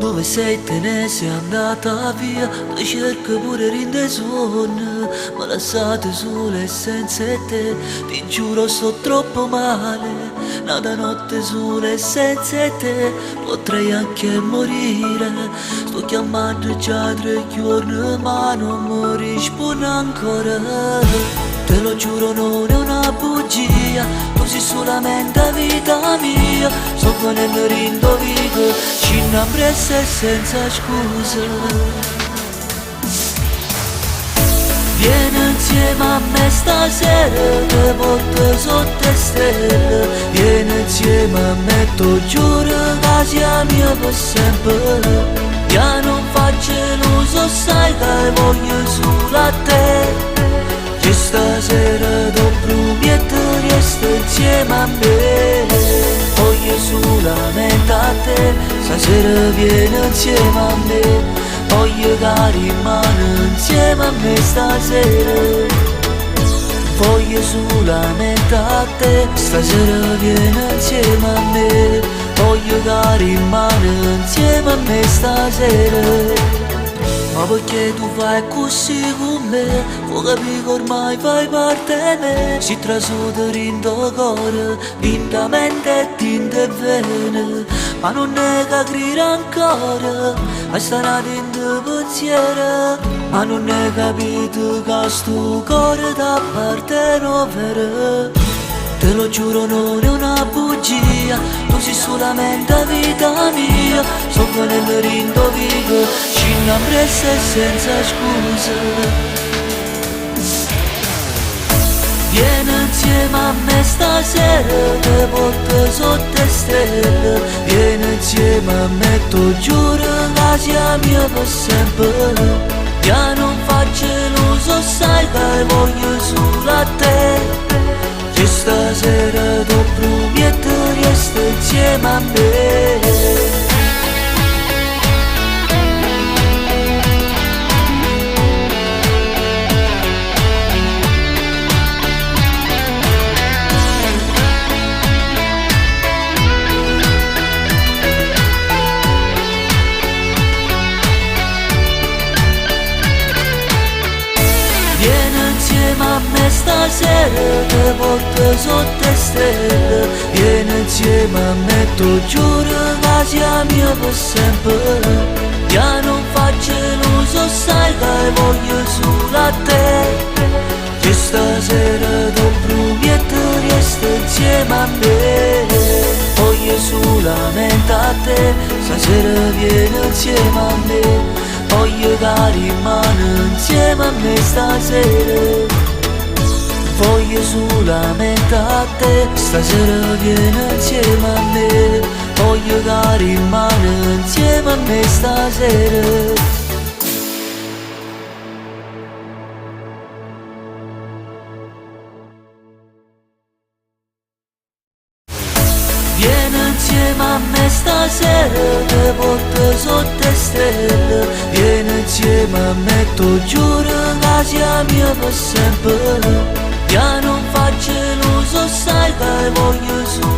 Dove sei te ne sei andata via, ti cerco pure in the sonno, ma lasciate sole senza te, ti giuro sto troppo male. Nata notte sole senza te, potrei anche morire. Sto chiamando già 3 giorni ma non mi risponde ancora. Te lo giuro non è una bugia, tu sei solamente vita mia. Sto venendo rindovito, ci innamoressa senza scusa. Vieni insieme a me stasera, che porto sotto le stelle. Vieni insieme a me, ti giuro che sia mia per sempre. Io non faccio l'uso, sai che voglio solo a te. Che stasera ti prometto resta insieme a me. Voglio solamente a te, stasera vieni insieme a me. Voglio che rimani insieme a me stasera. Voglio solamente a te, stasera vieni insieme a me. Voglio che rimani insieme a me stasera. Ma perché tu fai così con me? Vuoi capire che ormai fai parte di me? Si trasuda in tuo cuore, in tua mente e in te vene. Ma non è che credi ancora, ma starà in tuo pensiero. Ma non hai capito che sto cuore da parte non vera. Te lo giuro non è una bugia, tu sei solamente vita mia. Sto venendo rindovito, ci innamoressa senza scusa. Vieni insieme a me stasera, che porto sotto le stelle. Vieni insieme a me, ti giuro che sia mia per sempre. Io non faccio l'uso, sai che voglio solo a te. Che stasera ti prometto resta insieme a me. A me stasera, che porto sotto le stelle. Vieni insieme a me, ti giuro che sia mia per sempre. Io non faccio l'uso, sai che voglio solo a te. Che stasera ti prometto resta insieme a me. Voglio solamente a te, stasera vieni insieme a me. Voglio che rimani insieme a me stasera. Voglio solamente a te, stasera vieni insieme a me. Voglio che rimani insieme a me stasera. Vieni insieme a me stasera, che porto sotto le stelle. Vieni insieme a me, ti giuro che sia mia per sempre. Io non faccio l'uso, sai che voglio solo